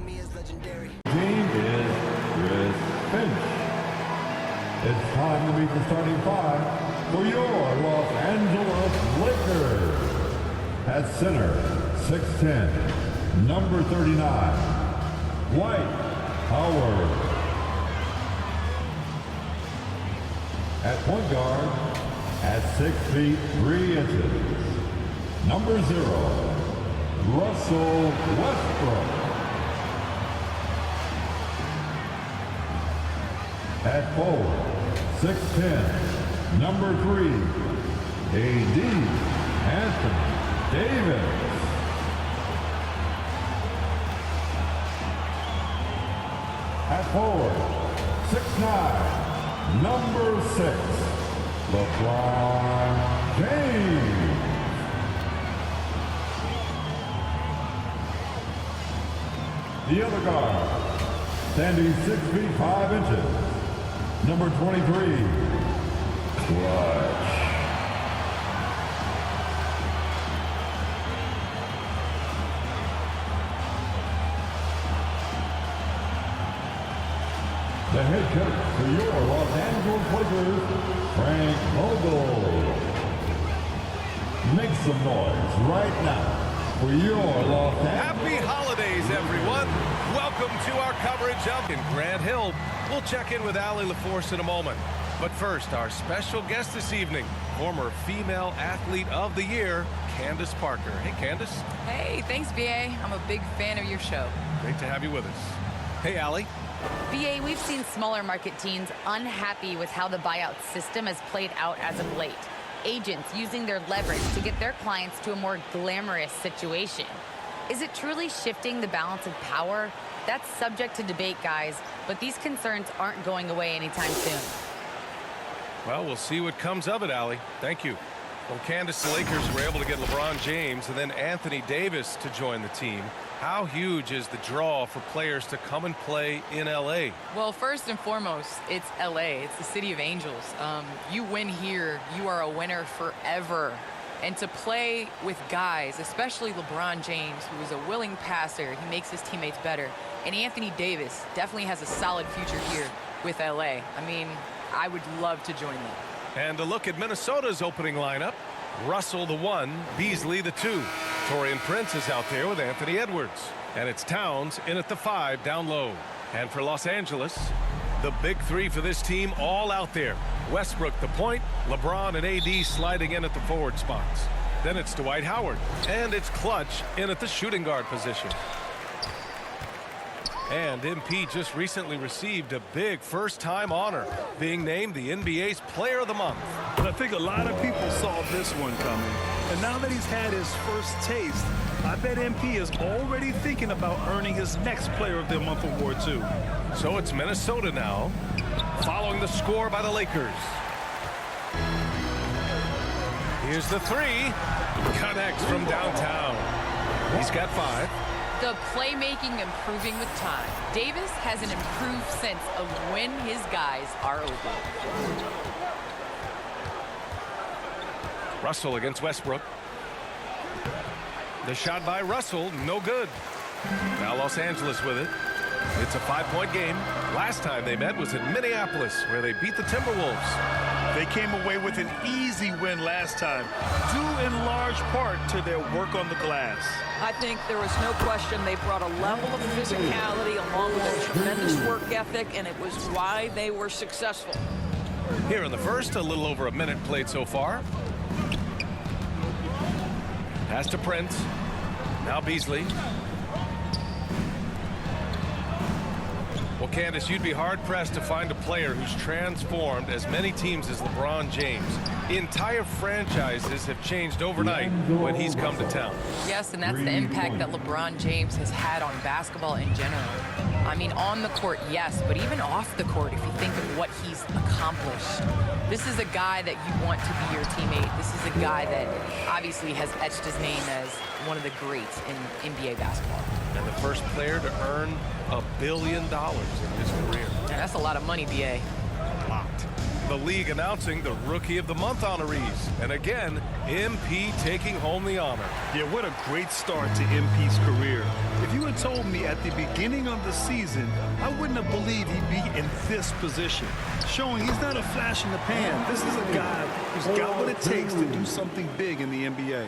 Team is Chris Finch. It's time to meet the starting five for your Los Angeles Lakers. At center, 6'10", number 39, Dwight Howard. At point guard, at 6 feet 3 inches, number 0, Russell Westbrook. At forward, 6'10", number 3, AD Anthony Davis. At forward, 6'9", number 6, LeBron James. The other guard, standing 6 feet 5 inches, number 23, Clutch. The head coach for your Los Angeles Lakers, Frank Vogel. Make some noise right now for your Los Angeles. Happy holidays, everyone. Welcome to our coverage of in Grant Hill. We'll check in with Allie LaForce in a moment. But first, our special guest this evening, former Female Athlete of the Year, Candace Parker. Hey, Candace. Hey, thanks, BA. I'm a big fan of your show. Great to have you with us. Hey, Allie. BA, we've seen smaller market teams unhappy with how the buyout system has played out as of late. Agents using their leverage to get their clients to a more glamorous situation. Is it truly shifting the balance of power? That's subject to debate, guys, but these concerns aren't going away anytime soon. Well, we'll see what comes of it, Allie. Thank you. Well, Candace, the Lakers were able to get LeBron James and then Anthony Davis to join the team. How huge is the draw for players to come and play in L.A.? Well, first and foremost, it's L.A. It's the city of angels. You win here, you are a winner forever. And to play with guys, especially LeBron James, who is a willing passer, he makes his teammates better. And Anthony Davis definitely has a solid future here with L.A. I mean, I would love to join them. And a look at Minnesota's opening lineup. Russell the 1, Beasley the 2. Taurean Prince is out there with Anthony Edwards. And it's Towns in at the 5 down low. And for Los Angeles, the big 3 for this team all out there. Westbrook the point, LeBron and AD sliding in at the forward spots. Then it's Dwight Howard. And it's Clutch in at the shooting guard position. And MP just recently received a big first-time honor, being named the NBA's Player of the Month. But I think a lot of people saw this one coming. And now that he's had his first taste, I bet MP is already thinking about earning his next Player of the Month award, too. So it's Minnesota now, following the score by the Lakers. Here's the 3. Connects from downtown. He's got 5. The playmaking improving with time. Davis has an improved sense of when his guys are open. Russell against Westbrook. The shot by Russell, no good. Now Los Angeles with it. It's a 5-point game. Last time they met was in Minneapolis, where they beat the Timberwolves. They came away with an easy win last time, due in large part to their work on the glass. I think there was no question they brought a level of physicality along with a tremendous work ethic, and it was why they were successful. Here in the first, a little over a minute played so far. Pass to Prince. Now Beasley. Well, Candace, you'd be hard-pressed to find a player who's transformed as many teams as LeBron James. Entire franchises have changed overnight when he's come to town. Yes, and that's the impact that LeBron James has had on basketball in general. I mean, on the court, yes, but even off the court, if you think of what he's accomplished. This is a guy that you want to be your teammate. This is a guy that obviously has etched his name as one of the greats in NBA basketball. And the first player to earn $1 billion in his career. And that's a lot of money, BA. Locked. The league announcing the Rookie of the Month honorees. And again, MP taking home the honor. Yeah, what a great start to MP's career. If you told me at the beginning of the season, I wouldn't have believed he'd be in this position, showing he's not a flash in the pan. This is a guy who's got what it takes to do something big in the NBA.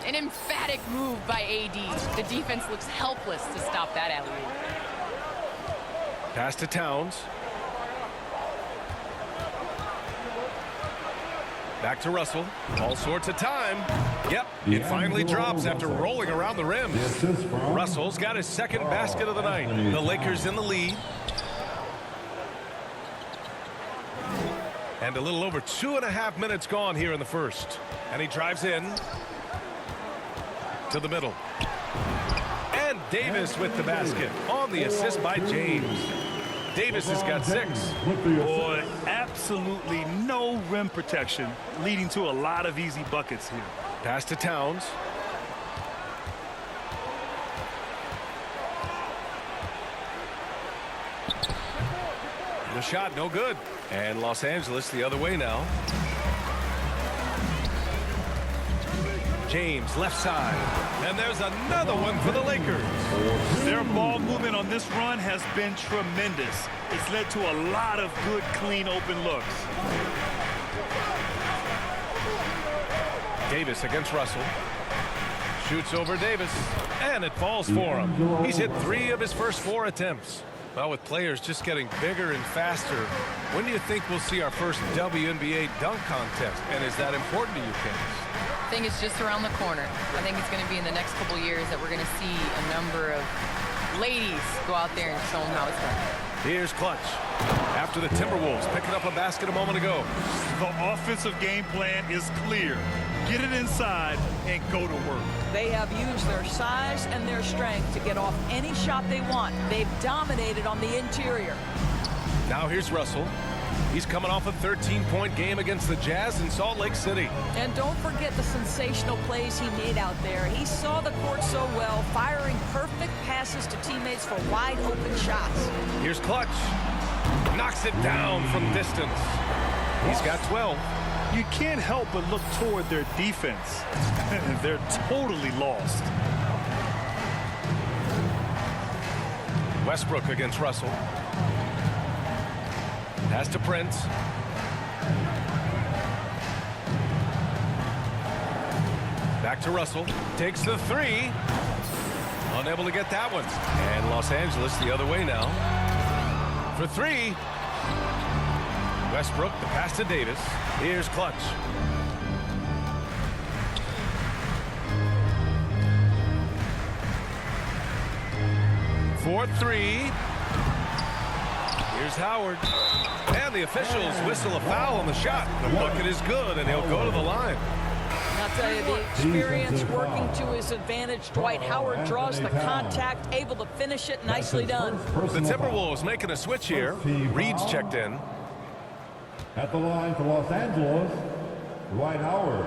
An emphatic move by AD. The defense looks helpless to stop that alley-oop. Pass to Towns. Back to Russell. All sorts of time. Yep, it finally drops after rolling around the rim. Russell's got his second basket of the night. The Lakers in the lead. And a little over 2.5 minutes gone here in the first. And he drives in to the middle. And Davis with the basket on the assist by James. Davis has got 6. Boy, absolutely no rim protection, leading to a lot of easy buckets here. Pass to Towns. The shot no good. And Los Angeles the other way now. James left side. And there's another one for the Lakers. Their ball movement on this run has been tremendous. It's led to a lot of good, clean, open looks. Davis against Russell. Shoots over Davis. And it falls for him. He's hit 3 of his first 4 attempts. Well, with players just getting bigger and faster, when do you think we'll see our first WNBA dunk contest? And is that important to you, Candace? I think it's just around the corner. I think it's going to be in the next couple years that we're going to see a number of ladies go out there and show them how it's done. Here's Clutch. After the Timberwolves picking up a basket a moment ago. The offensive game plan is clear. Get it inside and go to work. They have used their size and their strength to get off any shot they want. They've dominated on the interior. Now here's Russell. He's coming off a 13-point game against the Jazz in Salt Lake City. And don't forget the sensational plays he made out there. He saw the court so well, firing perfect passes to teammates for wide open shots. Here's Clutch. Knocks it down from distance. He's got 12. You can't help but look toward their defense. They're totally lost. Westbrook against Russell. Pass to Prince. Back to Russell. Takes the 3. Unable to get that one. And Los Angeles the other way now. For 3. Westbrook, the pass to Davis. Here's Clutch. For 3. Here's Howard. And the officials whistle a foul on the shot. The bucket is good, and he'll go to the line. I'll tell you, the experience working to his advantage. Dwight Howard draws the contact, able to finish it. Nicely done. The Timberwolves making a switch here. Reed's checked in. At the line for Los Angeles, Dwight Howard.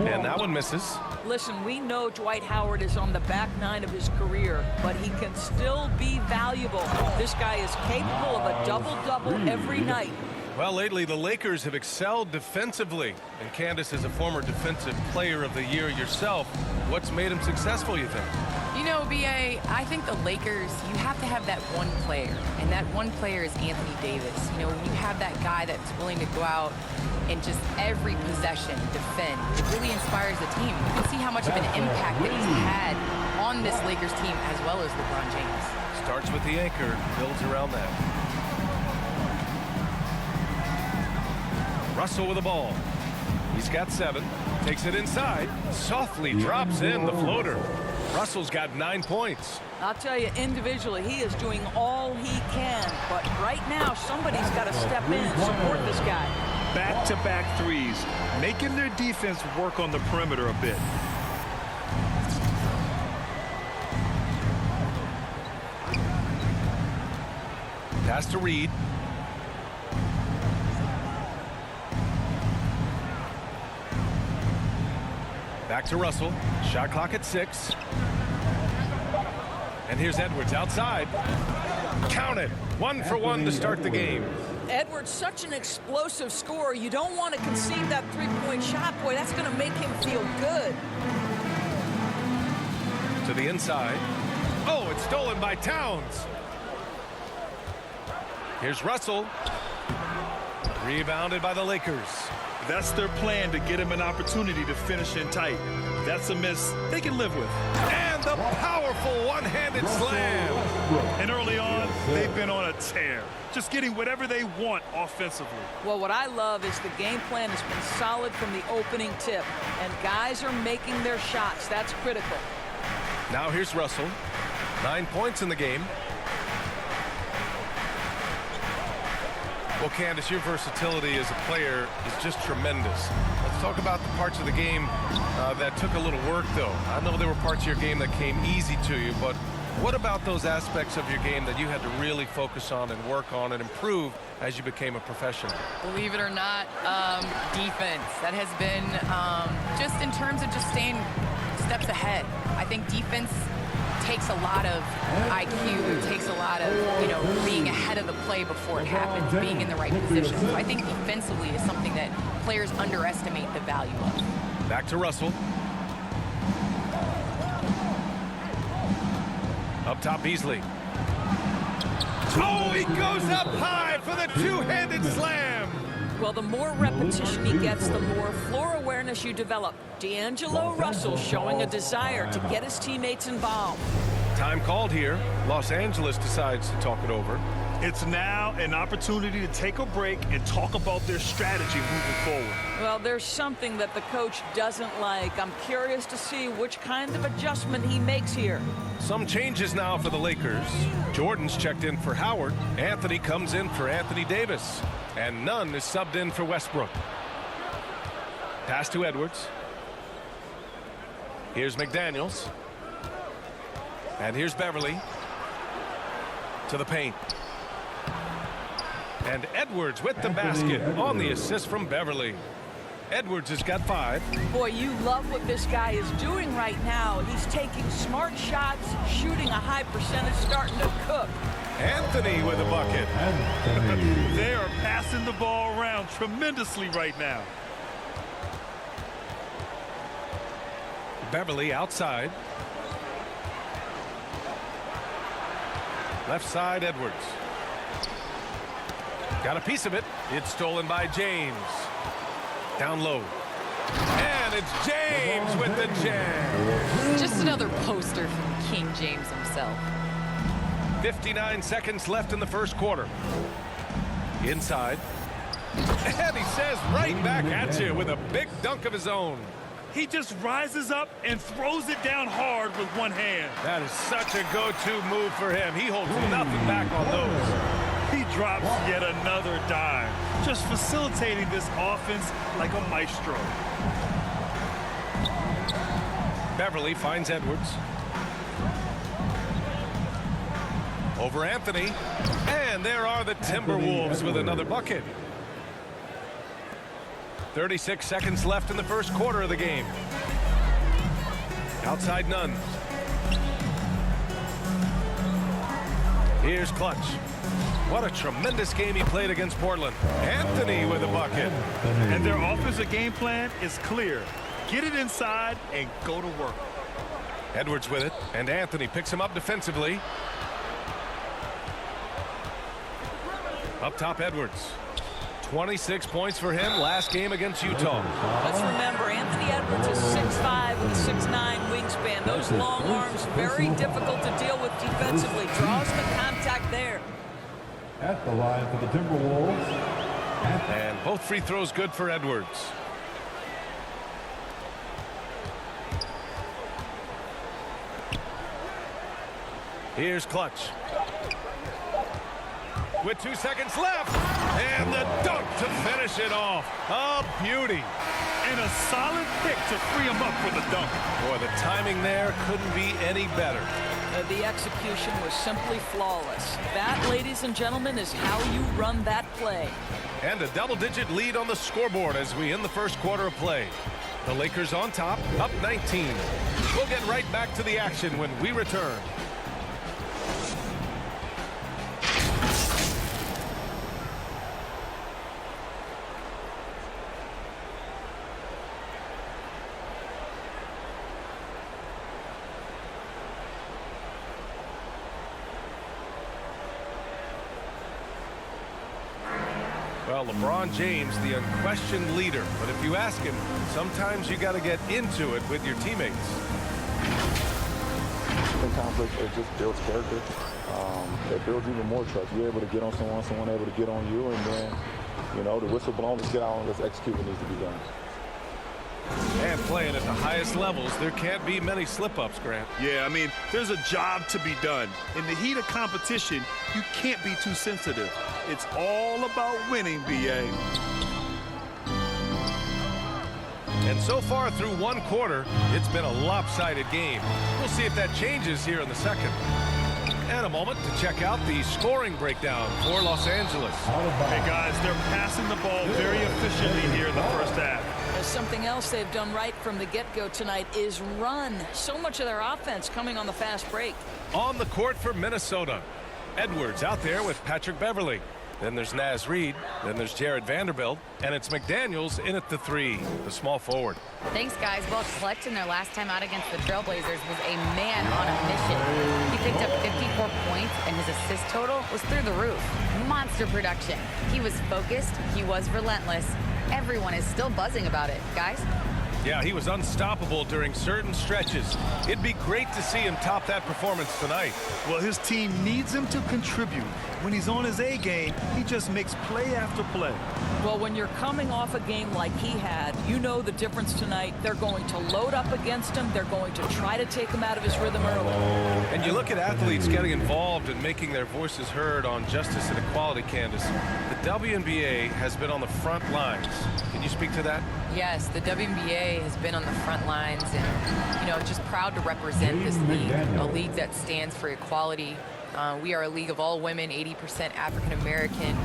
And that one misses. Listen, we know Dwight Howard is on the back 9 of his career, but he can still be valuable. This guy is capable of a double-double every night. Well, lately the Lakers have excelled defensively. And Candace is a former defensive player of the year yourself. What's made him successful, you think? You know, B.A., I think the Lakers, you have to have that one player. And that one player is Anthony Davis. You know, when you have that guy that's willing to go out and just every possession defend, it really inspires the team. You can see how much of an impact that he's had on this Lakers team as well as LeBron James. Starts with the anchor, builds around that. Russell with the ball. He's got 7. Takes it inside. Softly drops in the floater. Russell's got 9 points. I'll tell you, individually, he is doing all he can. But right now, somebody's got to step in and support this guy. Back-to-back threes, making their defense work on the perimeter a bit. Pass to Reed. Back to Russell. Shot clock at 6. And here's Edwards outside. Count it. 1 for 1 to start the game. Edwards, such an explosive scorer. You don't want to concede that three-point shot. Boy, that's going to make him feel good. To the inside. Oh, it's stolen by Towns. Here's Russell. Rebounded by the Lakers. That's their plan, to get him an opportunity to finish in tight. That's a miss they can live with. And the powerful one-handed slam. And early on, they've been on a tear, just getting whatever they want offensively. Well, what I love is the game plan has been solid from the opening tip, and guys are making their shots. That's critical. Now here's Russell. 9 points in the game. Well, Candace, your versatility as a player is just tremendous. Let's talk about the parts of the game that took a little work, though. I know there were parts of your game that came easy to you, but what about those aspects of your game that you had to really focus on and work on and improve as you became a professional? Believe it or not, defense. That has been just in terms of just staying steps ahead. I think defense takes a lot of IQ. It takes a lot of, being ahead of the play before it happens, being in the right position. So I think defensively is something that players underestimate the value of. Back to Russell. Up top, Beasley. Oh, he goes up high for the two-handed slam. Well, the more repetition he gets, the more floor awareness you develop. D'Angelo Russell showing a desire to get his teammates involved. Time called here. Los Angeles decides to talk it over. It's now an opportunity to take a break and talk about their strategy moving forward. Well, there's something that the coach doesn't like. I'm curious to see which kind of adjustment he makes here. Some changes now for the Lakers. Jordan's checked in for Howard. Anthony comes in for Anthony Davis. And Nunn is subbed in for Westbrook. Pass to Edwards. Here's McDaniels. And here's Beverly. To the paint. And Edwards with the basket on the assist from Beverly. Edwards has got 5. Boy, you love what this guy is doing right now. He's taking smart shots, shooting a high percentage, starting to cook. Anthony with a bucket. They are passing the ball around tremendously right now. Beverly outside. Left side, Edwards. Got a piece of it. It's stolen by James. Down low. And it's James with the jam. Just another poster from King James himself. 59 seconds left in the first quarter. Inside. And he says right back at you with a big dunk of his own. He just rises up and throws it down hard with one hand. That is such a go-to move for him. He holds nothing back on those. He drops yet another dime, just facilitating this offense like a maestro. Beverly finds Edwards. Over Anthony. And there are the Timberwolves with another bucket. 36 seconds left in the first quarter of the game. Outside Nunn. Here's Clutch. What a tremendous game he played against Portland. Anthony with a bucket. And their offensive game plan is clear. Get it inside and go to work. Edwards with it, and Anthony picks him up defensively. Up top, Edwards. 26 points for him last game against Utah. Let's remember, Anthony Edwards is 6'5" with 6'9" wingspan. Those long arms, very difficult to deal with defensively. Draws the contact there. At the line for the Timberwolves. And both free throws good for Edwards. Here's Clutch. With 2 seconds left. And the dunk to finish it off. A beauty. And a solid pick to free him up for the dunk. Boy, the timing there couldn't be any better. The execution was simply flawless. That, ladies and gentlemen, is how you run that play. And a double-digit lead on the scoreboard as we end the first quarter of play. The Lakers on top, up 19. We'll get right back to the action when we return. Well, LeBron James, the unquestioned leader. But if you ask him, sometimes you got to get into it with your teammates. In conflict, it just builds character. It builds even more trust. You're able to get on someone able to get on you, and then, you know, the whistle blown, let's get out and let's execute what needs to be done. And playing at the highest levels, there can't be many slip-ups, Grant. Yeah, I mean, there's a job to be done. In the heat of competition, you can't be too sensitive. It's all about winning, B.A. And so far through one quarter, it's been a lopsided game. We'll see if that changes here in the second. And a moment to check out the scoring breakdown for Los Angeles. Hey, guys, they're passing the ball very efficiently here in the first half. Something else they've done right from the get-go tonight is run. So much of their offense coming on the fast break. On the court for Minnesota, Edwards out there with Patrick Beverly. Then there's Naz Reid. Then there's Jared Vanderbilt. And it's McDaniels in at the 3, the small forward. Thanks, guys. Well, Clutch in their last time out against the Trailblazers was a man on a mission. He picked up 54 points, and his assist total was through the roof. Monster production. He was focused. He was relentless. Everyone is still buzzing about it, guys. Yeah, he was unstoppable during certain stretches. It'd be great to see him top that performance tonight. Well, his team needs him to contribute. When he's on his A game, he just makes play after play. Well, when you're coming off a game like he had, you know the difference tonight. They're going to load up against him. They're going to try to take him out of his rhythm early. And you look at athletes getting involved and making their voices heard on justice and equality, Candace. The WNBA has been on the front lines. Can you speak to that? Yes, the WNBA has been on the front lines and, you know, just proud to represent this league, a league that stands for equality. We are a league of all women, 80% African American,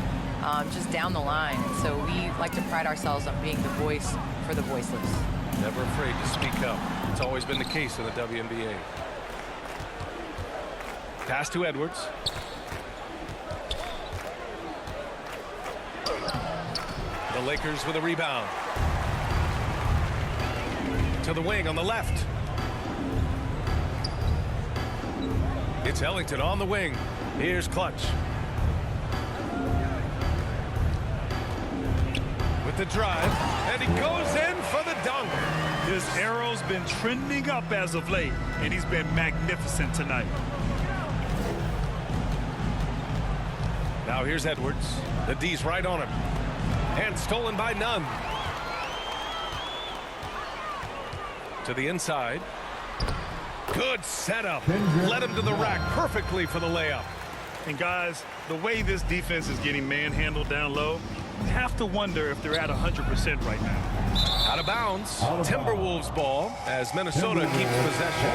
just down the line. So we like to pride ourselves on being the voice for the voiceless. Never afraid to speak up. It's always been the case in the WNBA. Pass to Edwards. The Lakers with a rebound. To the wing on the left. It's Ellington on the wing. Here's Clutch. With the drive, and he goes in for the dunk. His arrow's been trending up as of late, and he's been magnificent tonight. Now here's Edwards. The D's right on him. And stolen by Nunn. To the inside. Good setup. Led him to the rack perfectly for the layup. And guys, the way this defense is getting manhandled down low, you have to wonder if they're at 100% right now. Out of bounds. Timberwolves ball as Minnesota keeps possession.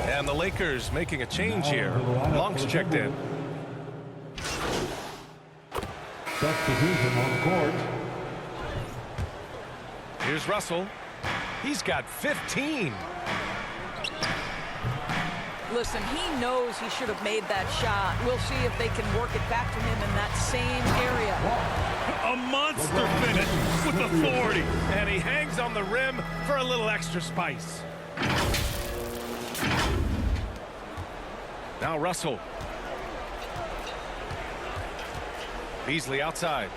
And the Lakers making a change here. Monk's checked in. Substitution on the court. Here's Russell. He's got 15. Listen, he knows he should have made that shot. We'll see if they can work it back to him in that same area. A monster finish with authority. And he hangs on the rim for a little extra spice. Now Russell. Beasley outside.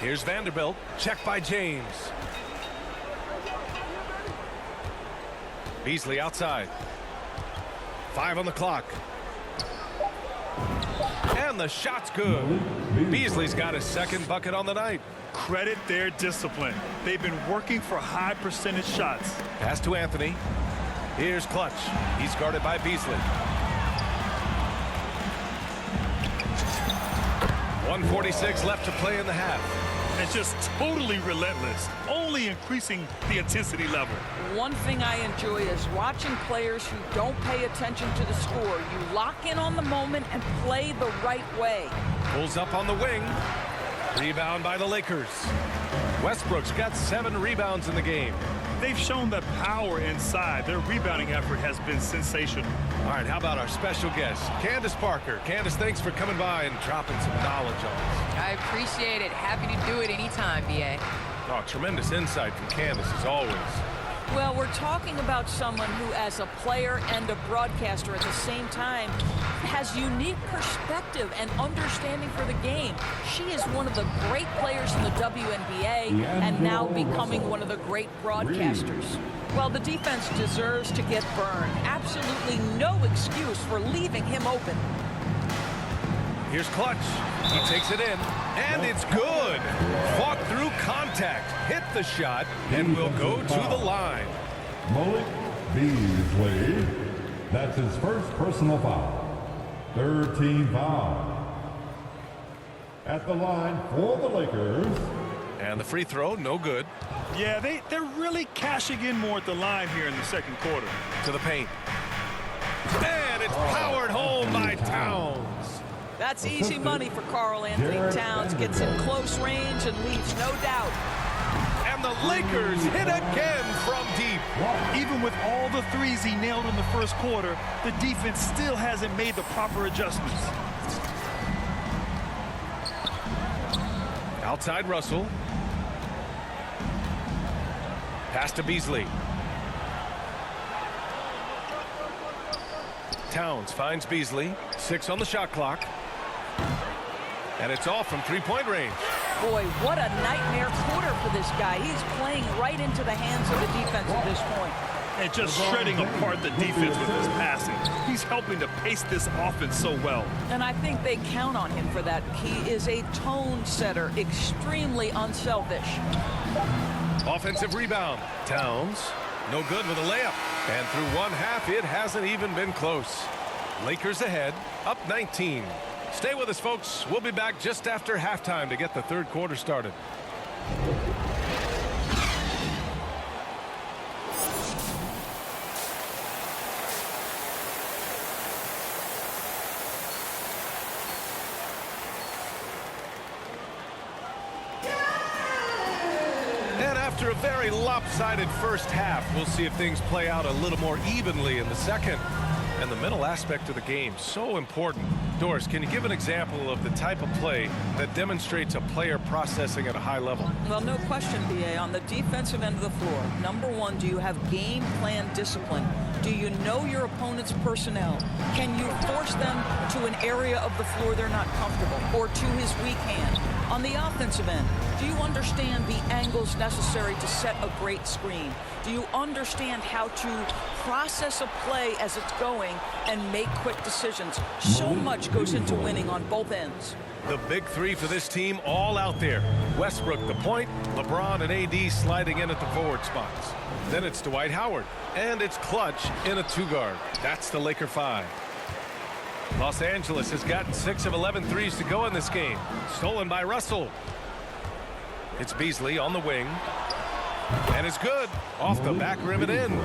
Here's Vanderbilt. Check by James. Beasley outside. 5 on the clock. And the shot's good. Beasley's got his second bucket on the night. Credit their discipline. They've been working for high percentage shots. Pass to Anthony. Here's Clutch. He's guarded by Beasley. 1:46 left to play in the half. It's just totally relentless, only increasing the intensity level. One thing I enjoy is watching players who don't pay attention to the score. You lock in on the moment and play the right way. Pulls up on the wing. Rebound by the Lakers. Westbrook's got 7 rebounds in the game. They've shown that power inside. Their rebounding effort has been sensational. All right, how about our special guest, Candace Parker. Candace, thanks for coming by and dropping some knowledge on us. I appreciate it. Happy to do it anytime, BA. Oh, tremendous insight from Candace, as always. Well, we're talking about someone who, as a player and a broadcaster at the same time, has unique perspective and understanding for the game. She is one of the great players in the WNBA and now becoming one of the great broadcasters. Well, the defense deserves to get burned. Absolutely no excuse for leaving him open. Here's Clutch. He takes it in, and it's good. Fought through contact, hit the shot, and will go to the line. Malik Beasley. That's his first personal foul. Third team foul. At the line for the Lakers. And the free throw, no good. Yeah, they're really cashing in more at the line here in the second quarter. To the paint. And it's powered home by Towns. That's easy money for Karl Anthony Towns. Gets in close range and leaves no doubt. And the Lakers hit again from deep. Even with all the threes he nailed in the first quarter, the defense still hasn't made the proper adjustments. Outside Russell. Pass to Beasley. Towns finds Beasley. 6 on the shot clock. And it's off from three-point range. Boy, what a nightmare quarter for this guy. He's playing right into the hands of the defense at this point. And just shredding apart the defense with his passing. He's helping to pace this offense so well. And I think they count on him for that. He is a tone setter, extremely unselfish. Offensive rebound. Towns, no good with a layup. And through one half, it hasn't even been close. Lakers ahead, up 19. Stay with us, folks. We'll be back just after halftime to get the third quarter started. And after a very lopsided first half, we'll see if things play out a little more evenly in the second. And the mental aspect of the game, so important. Doris, can you give an example of the type of play that demonstrates a player processing at a high level? Well, no question, B.A. On the defensive end of the floor, number one, do you have game plan discipline? Do you know your opponent's personnel? Can you force them to an area of the floor they're not comfortable or to his weak hand? On the offensive end, do you understand the angles necessary to set a great screen? Do you understand how to process a play as it's going and make quick decisions? So much goes into winning on both ends. The big three for this team all out there. Westbrook the point, LeBron and AD sliding in at the forward spots. Then it's Dwight Howard, and it's Clutch in a two-guard. That's the Laker 5. Los Angeles has gotten 6 of 11 threes to go in this game. Stolen by Russell. It's Beasley on the wing. And it's good. Off the back rim and in.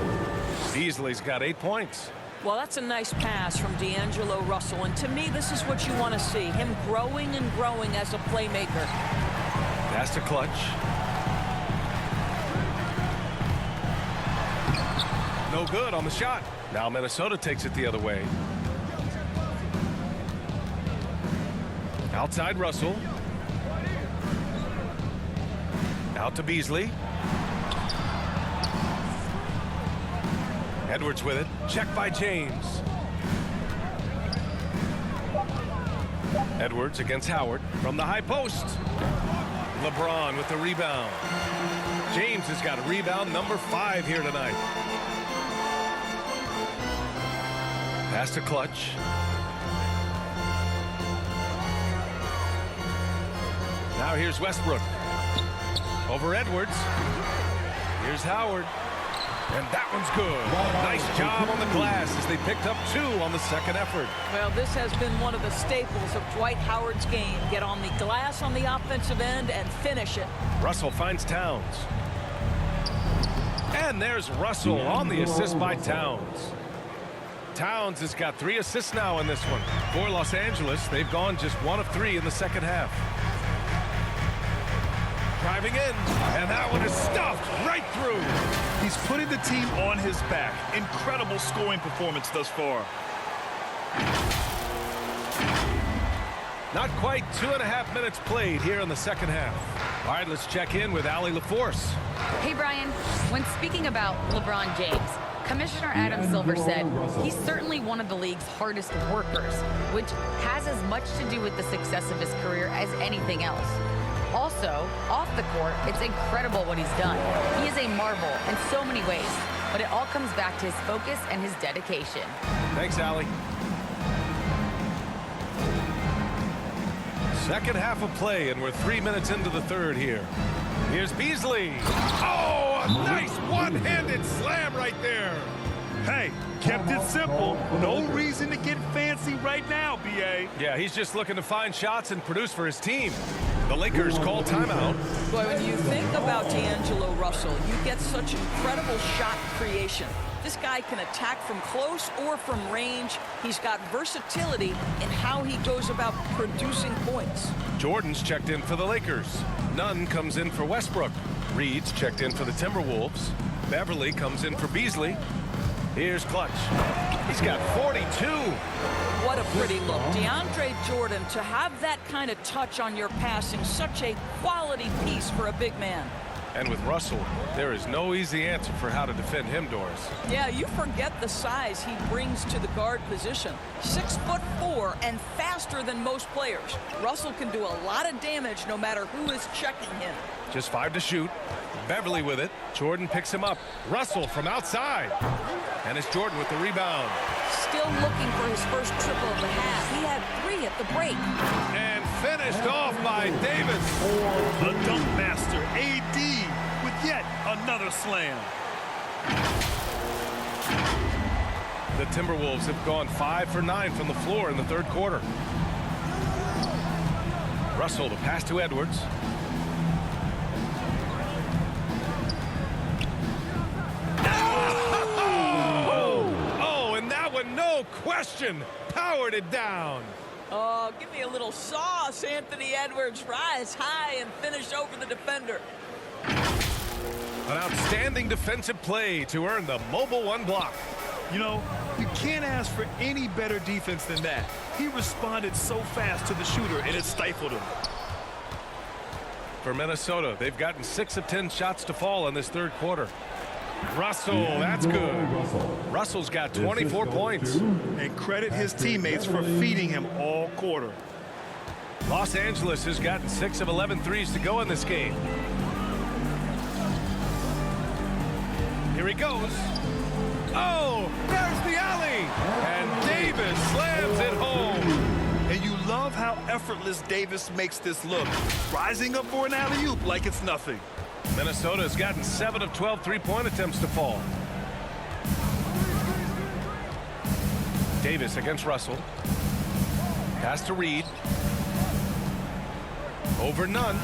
Beasley's got 8 points. Well, that's a nice pass from D'Angelo Russell. And to me, this is what you want to see. Him growing and growing as a playmaker. Pass to Clutch. No good on the shot. Now Minnesota takes it the other way. Outside Russell. Out to Beasley. Edwards with it. Check by James. Edwards against Howard from the high post. LeBron with the rebound. James has got a rebound number 5 here tonight. Pass to Clutch. Now here's Westbrook. Over Edwards. Here's Howard. And that one's good. Nice job on the glass as they picked up 2 on the second effort. Well, this has been one of the staples of Dwight Howard's game. Get on the glass on the offensive end and finish it. Russell finds Towns. And there's Russell on the assist by Towns. Towns has got 3 assists now in this one. For Los Angeles, they've gone just 1 of 3 in the second half. Driving in, and that one is stuffed right through. He's putting the team on his back. Incredible scoring performance thus far. Not quite 2.5 minutes played here in the second half. All right, let's check in with Allie LaForce. Hey, Brian. When speaking about LeBron James, Commissioner Adam Silver said he's certainly one of the league's hardest workers, which has as much to do with the success of his career as anything else. Also, off the court, it's incredible what he's done. He is a marvel in so many ways, but it all comes back to his focus and his dedication. Thanks, Allie. Second half of play, and we're 3 minutes into the third here. Here's Beasley. Oh, a nice one-handed slam right there. Hey, kept it simple. No reason to get fancy right now, B.A. Yeah, he's just looking to find shots and produce for his team. The Lakers call timeout. Boy, when you think about D'Angelo Russell, you get such incredible shot creation. This guy can attack from close or from range. He's got versatility in how he goes about producing points. Jordan's checked in for the Lakers. Nunn comes in for Westbrook. Reed's checked in for the Timberwolves. Beverly comes in for Beasley. Here's Clutch. He's got 42. What a pretty look. DeAndre Jordan, to have that kind of touch on your passing, such a quality piece for a big man. And with Russell, there is no easy answer for how to defend him, Doris. Yeah, you forget the size he brings to the guard position. 6'4" and faster than most players. Russell can do a lot of damage no matter who is checking him. Just 5 to shoot. Beverly with it. Jordan picks him up. Russell from outside. And it's Jordan with the rebound. Still looking for his first triple of the half. He had 3 at the break. And finished off by Davis. The dunk master, A.D., with yet another slam. The Timberwolves have gone 5 for 9 from the floor in the third quarter. Russell to pass to Edwards. Oh, and that one, no question, powered it down. Oh, give me a little sauce, Anthony Edwards. Rise high and finish over the defender. An outstanding defensive play to earn the mobile 1 block. You know, you can't ask for any better defense than that. He responded so fast to the shooter, and it stifled him. For Minnesota, they've gotten 6 of 10 shots to fall in this third quarter. Russell, that's good. Russell's got 24 points. And credit his teammates for feeding him all quarter. Los Angeles has gotten 6 of 11 threes to go in this game. Here he goes. Oh, there's the alley. And Davis slams it home. And you love how effortless Davis makes this look. Rising up for an alley-oop like it's nothing. Minnesota has gotten 7 of 12 three-point attempts to fall. Davis against Russell. Pass to Reed. Over Nunn.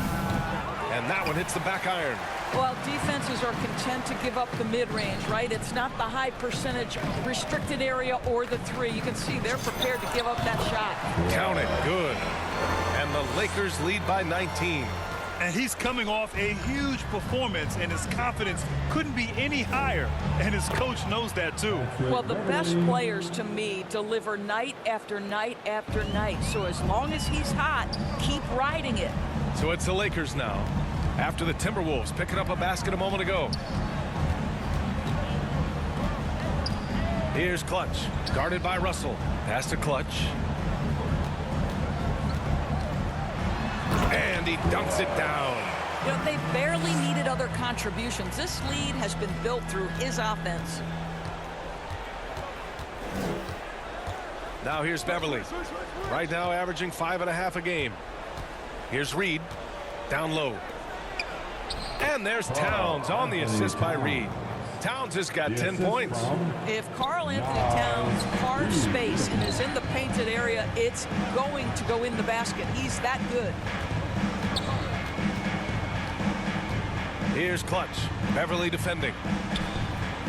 And that one hits the back iron. Well, defenses are content to give up the mid-range, right? It's not the high percentage restricted area or the 3. You can see they're prepared to give up that shot. Count it. Good. And the Lakers lead by 19. And he's coming off a huge performance, and his confidence couldn't be any higher. And his coach knows that, too. Well, the best players, to me, deliver night after night after night. So as long as he's hot, keep riding it. So it's the Lakers now, after the Timberwolves picking up a basket a moment ago. Here's Clutch, guarded by Russell. Pass to Clutch. And he dunks it down. You know, they barely needed other contributions. This lead has been built through his offense. Now here's Beverly. Right now averaging 5.5 a game. Here's Reed, down low. And there's Towns on the assist by Reed. Towns has got 10 points. If Karl Anthony Towns carves space and is in the painted area, it's going to go in the basket. He's that good. Here's Clutch. Beverly defending.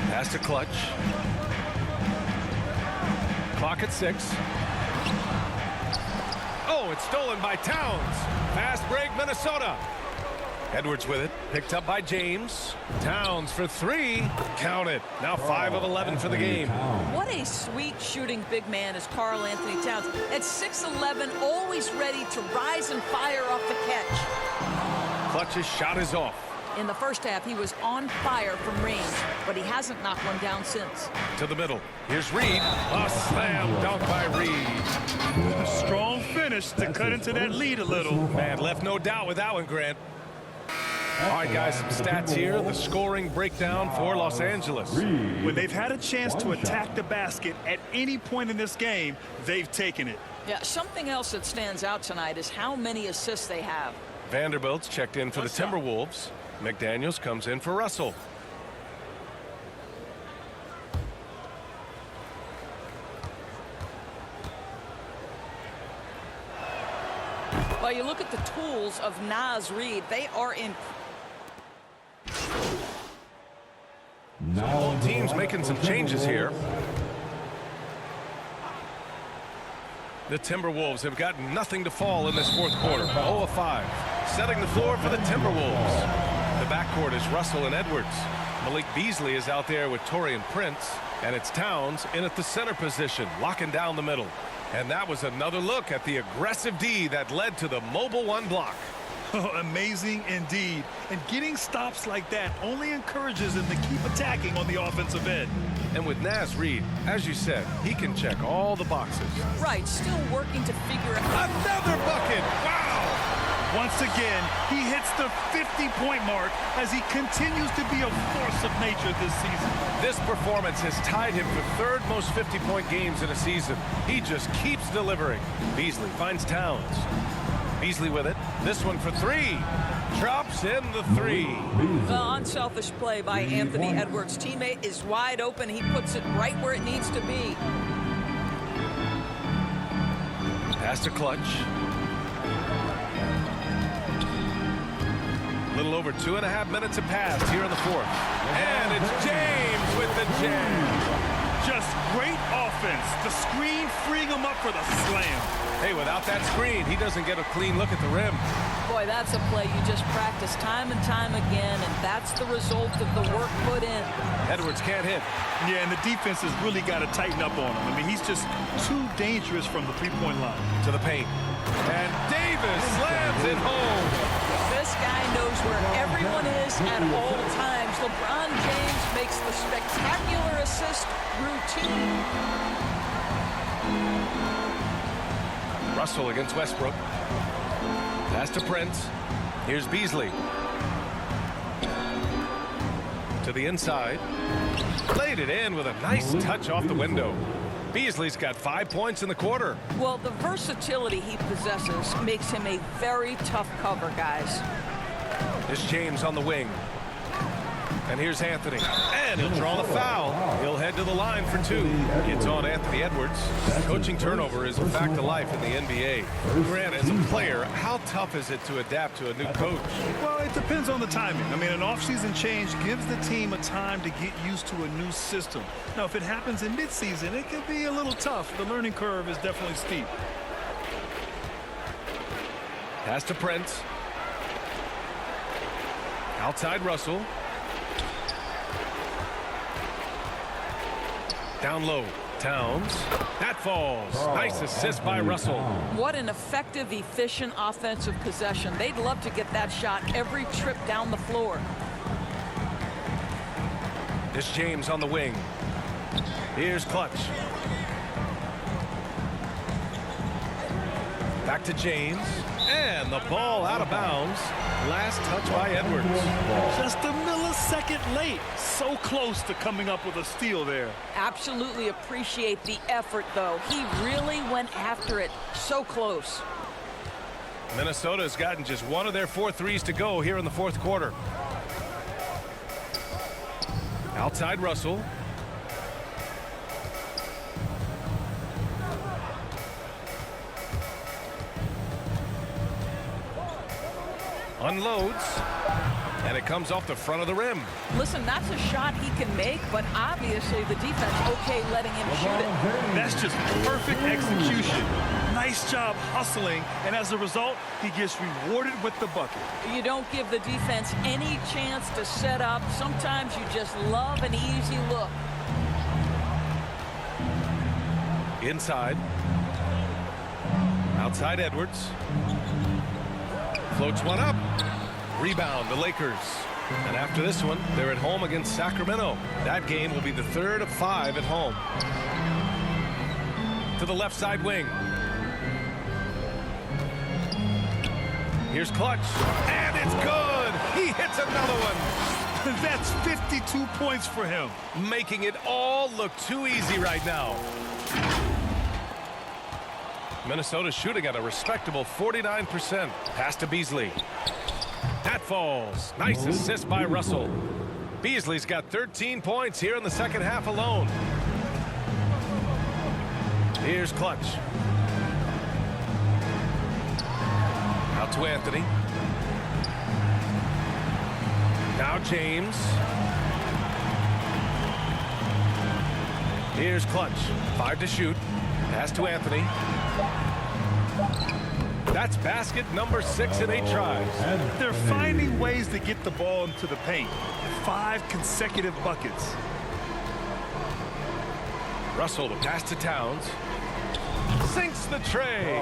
Pass to Clutch. Clock at 6. Oh, it's stolen by Towns. Fast break, Minnesota. Edwards with it. Picked up by James. Towns for three. Count it. Now 5 of 11 for the game. What a sweet shooting big man is Karl Anthony Towns. At 6'11", always ready to rise and fire off the catch. Clutch's shot is off. In the first half, he was on fire from range, but he hasn't knocked one down since. To the middle. Here's Reed. A slam dunk by Reed. A strong finish to cut into that lead a little. Man, left no doubt with that one, Grant. All right, guys, some stats here. The scoring breakdown for Los Angeles. When they've had a chance to attack the basket at any point in this game, they've taken it. Yeah, something else that stands out tonight is how many assists they have. Vanderbilt's checked in for the Timberwolves. McDaniels comes in for Russell. Well, you look at the tools of Naz Reid. They are in. Both teams making some changes here. The Timberwolves have got nothing to fall in this fourth quarter. 0 of 5. Setting the floor for the Timberwolves. The backcourt is Russell and Edwards. Malik Beasley is out there with Taurean Prince. And it's Towns in at the center position, locking down the middle. And that was another look at the aggressive D that led to the mobile one block. Amazing indeed. And getting stops like that only encourages them to keep attacking on the offensive end. And with Naz Reid, as you said, he can check all the boxes. Right, still working to figure out. Another bucket! Wow! Once again, he hits the 50-point mark as he continues to be a force of nature this season. This performance has tied him for third most 50-point games in a season. He just keeps delivering. Beasley finds Towns. Beasley with it. This one for three. Drops in the three. Unselfish play by Anthony Edwards. Teammate is wide open. He puts it right where it needs to be. Pass to Clutch. A little over 2.5 minutes have passed here in the fourth. And it's James with the jam. Just great offense. The screen freeing him up for the slam. Hey, without that screen, he doesn't get a clean look at the rim. Boy, that's a play you just practice time and time again, and that's the result of the work put in. Edwards can't hit. Yeah, and the defense has really got to tighten up on him. I mean, he's just too dangerous from the three-point line. To the paint. And Davis slams it home. This guy knows where everyone is at all times. LeBron James makes the spectacular assist routine. Russell against Westbrook. Pass to Prince. Here's Beasley. To the inside. Laid it in with a nice touch off the window. Beasley's got 5 points in the quarter. Well, the versatility he possesses makes him a very tough cover, guys. This James on the wing. And here's Anthony. And he'll draw the foul. He'll head to the line for two. It's on Anthony Edwards. Coaching turnover is a fact of life in the NBA. Grant, as a player, how tough is it to adapt to a new coach? Well, it depends on the timing. I mean, an offseason change gives the team a time to get used to a new system. Now, if it happens in midseason, it can be a little tough. The learning curve is definitely steep. Pass to Prince. Outside Russell. Down low, Towns. That falls. Nice assist by Russell. What an effective, efficient offensive possession. They'd love to get that shot every trip down the floor. This James on the wing. Here's Clutch. Back to James. And the ball out of bounds. Last touch by Edwards. Just a millisecond late. So close to coming up with a steal there. Absolutely appreciate the effort, though. He really went after it. So close. Minnesota has gotten just one of their 4 threes to go here in the fourth quarter. Outside Russell. Unloads. And it comes off the front of the rim. Listen, that's a shot he can make, but obviously the defense okay letting him shoot it. That's just perfect execution. Nice job hustling, and as a result, he gets rewarded with the bucket. You don't give the defense any chance to set up. Sometimes you just love an easy look. Inside. Outside Edwards. Floats one up. Rebound, the Lakers. And after this one, they're at home against Sacramento. That game will be the third of 5 at home. To the left side wing. Here's Clutch. And it's good. He hits another one. That's 52 points for him. Making it all look too easy right now. Minnesota shooting at a respectable 49%. Pass to Beasley. That falls. Nice assist by Russell. Beasley's got 13 points here in the second half alone. Here's Clutch. Out to Anthony. Now James. Here's Clutch. 5 to shoot. Pass to Anthony. That's basket number 6 in 8 tries. They're finding ways to get the ball into the paint. 5 consecutive buckets. Russell to pass to Towns. Sinks the tray.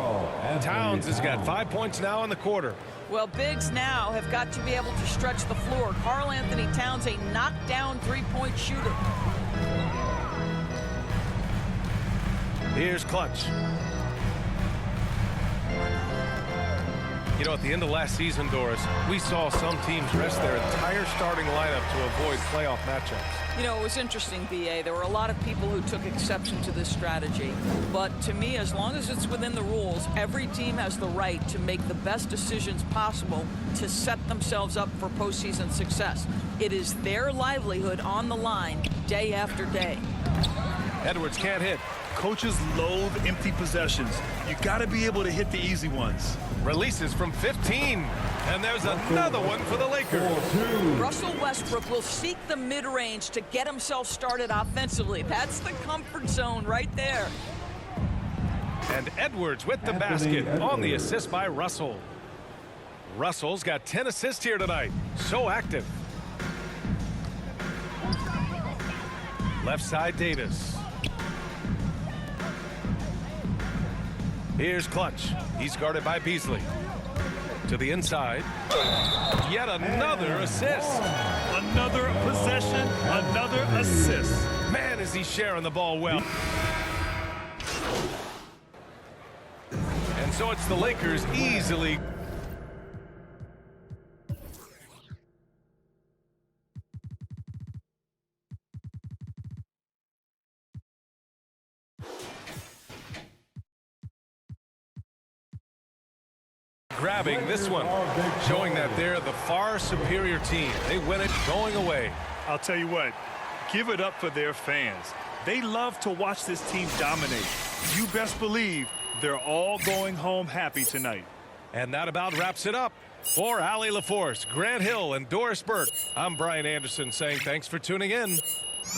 Towns has got 5 points now in the quarter. Well, bigs now have got to be able to stretch the floor. Karl Anthony Towns, a knockdown three-point shooter. Here's Clutch. You know, at the end of last season, Doris, we saw some teams rest their entire starting lineup to avoid playoff matchups. You know, it was interesting, B.A. There were a lot of people who took exception to this strategy. But to me, as long as it's within the rules, every team has the right to make the best decisions possible to set themselves up for postseason success. It is their livelihood on the line day after day. Edwards can't hit. Coaches loathe empty possessions. You got to be able to hit the easy ones. Releases from 15. And there's another one for the Lakers. Russell Westbrook will seek the mid-range to get himself started offensively. That's the comfort zone right there. And Edwards with the basket on the assist by Russell. Russell's got 10 assists here tonight. So active. Left side Davis. Here's Clutch. He's guarded by Beasley. To the inside. Yet another assist. Another possession, another assist. Man, is he sharing the ball well. And so it's the Lakers easily. Grabbing this one, showing that they're the far superior team. They win it going away. I'll tell you what, give it up for their fans. They love to watch this team dominate. You best believe they're all going home happy tonight. And that about wraps it up. For Allie LaForce, Grant Hill, and Doris Burke, I'm Brian Anderson saying thanks for tuning in.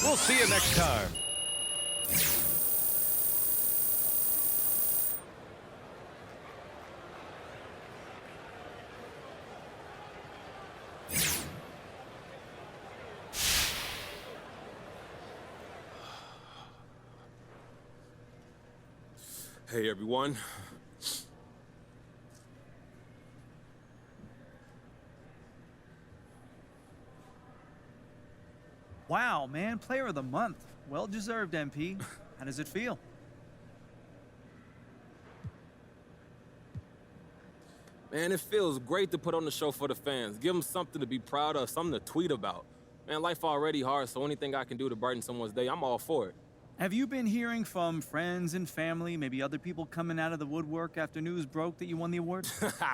We'll see you next time. Hey, everyone. Wow, man, player of the month. Well deserved, MP. How does it feel? Man, it feels great to put on the show for the fans. Give them something to be proud of, something to tweet about. Man, life already hard, so anything I can do to brighten someone's day, I'm all for it. Have you been hearing from friends and family, maybe other people coming out of the woodwork after news broke that you won the award?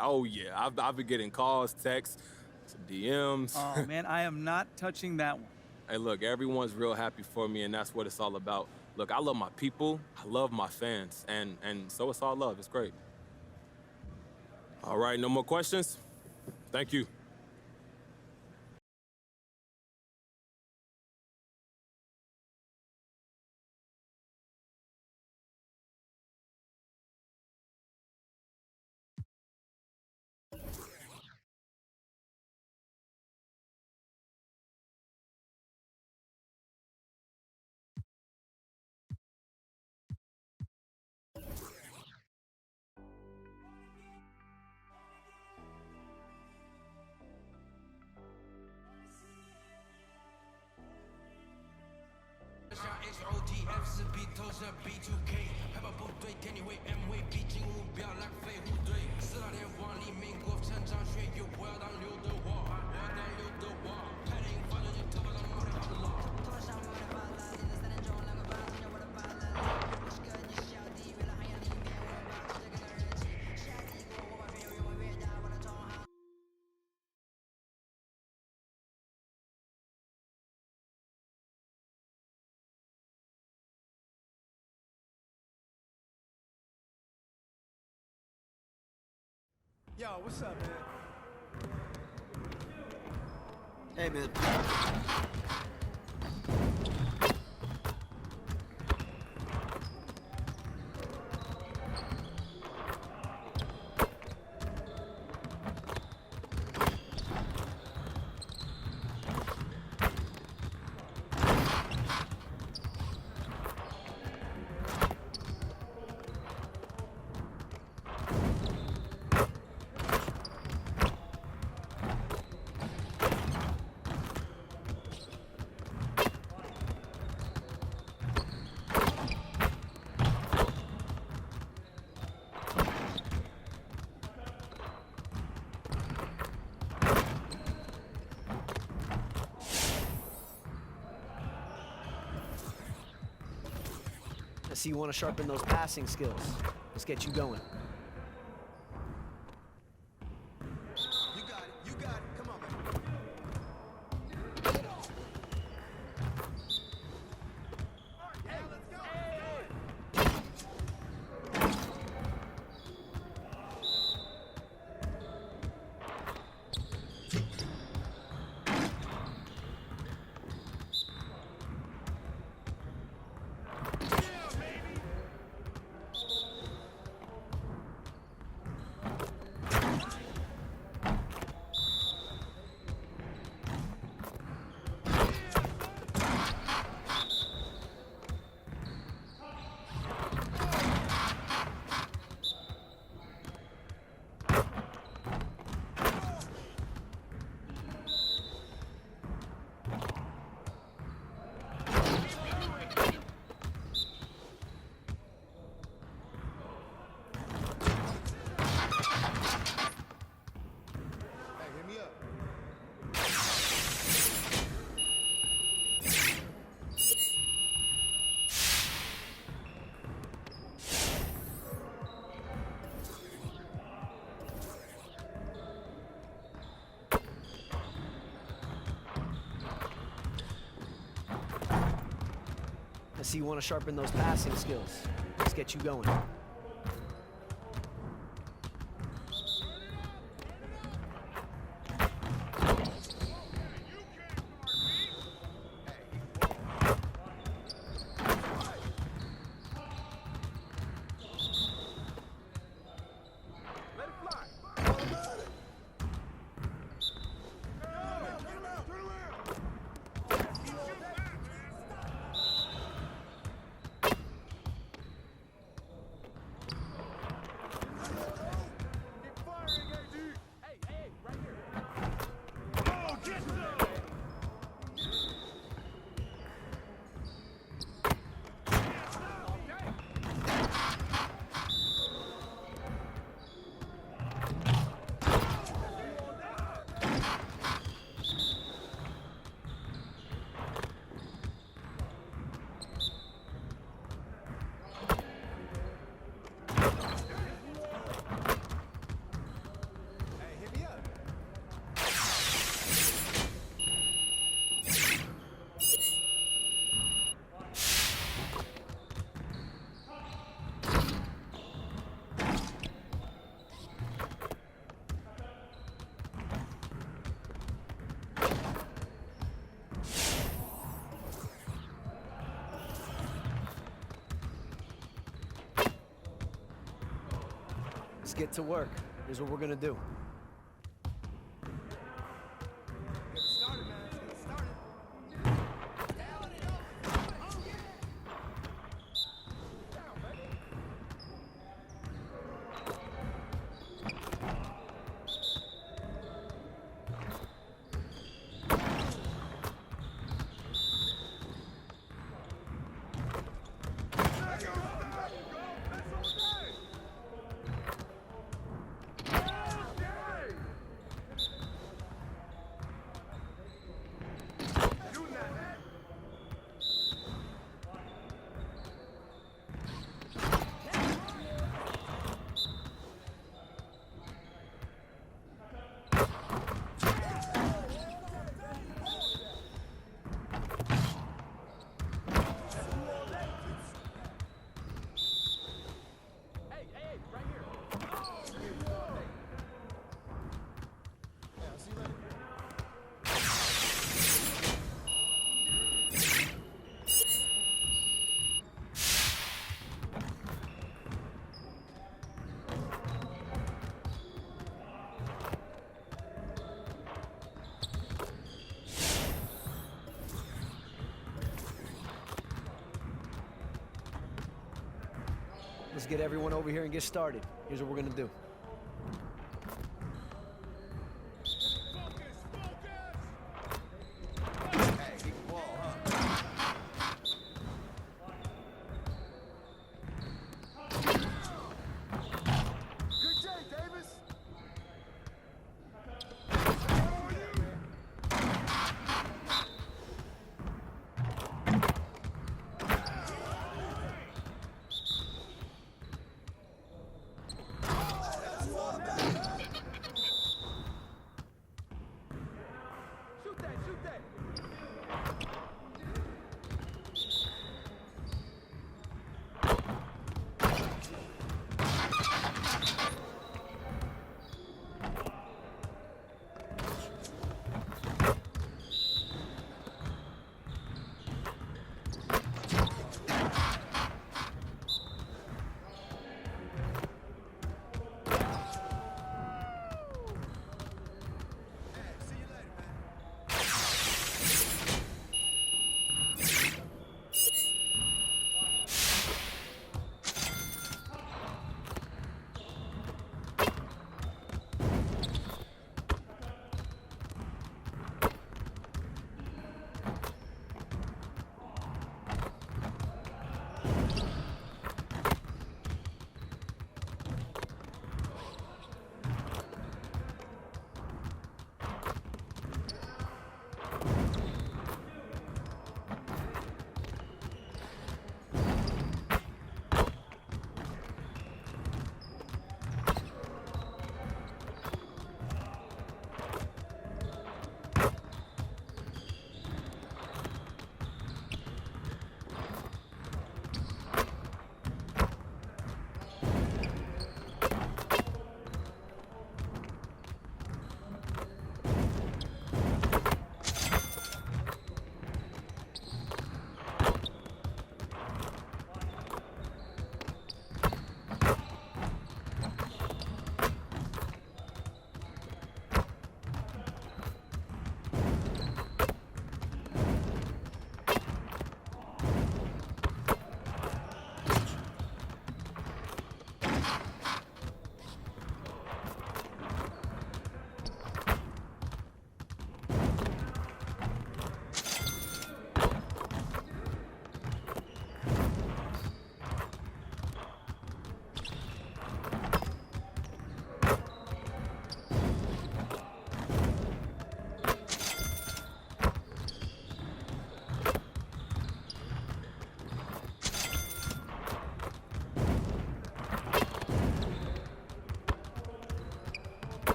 Oh, yeah. I've been getting calls, texts, some DMs. Oh, man, I am not touching that one. Hey, look, everyone's real happy for me, and that's what it's all about. Look, I love my people. I love my fans. And so it's all love. It's great. All right, no more questions? Thank you. Yo, what's up, man? Hey, man. I see you want to sharpen those passing skills. Let's get you going. You got it. You got it. Come on, man. Hey, let's go. I see you want to sharpen those passing skills. Let's get you going. Let's get to work. Here's what we're gonna do. Let's get everyone over here and get started. Here's what we're gonna do.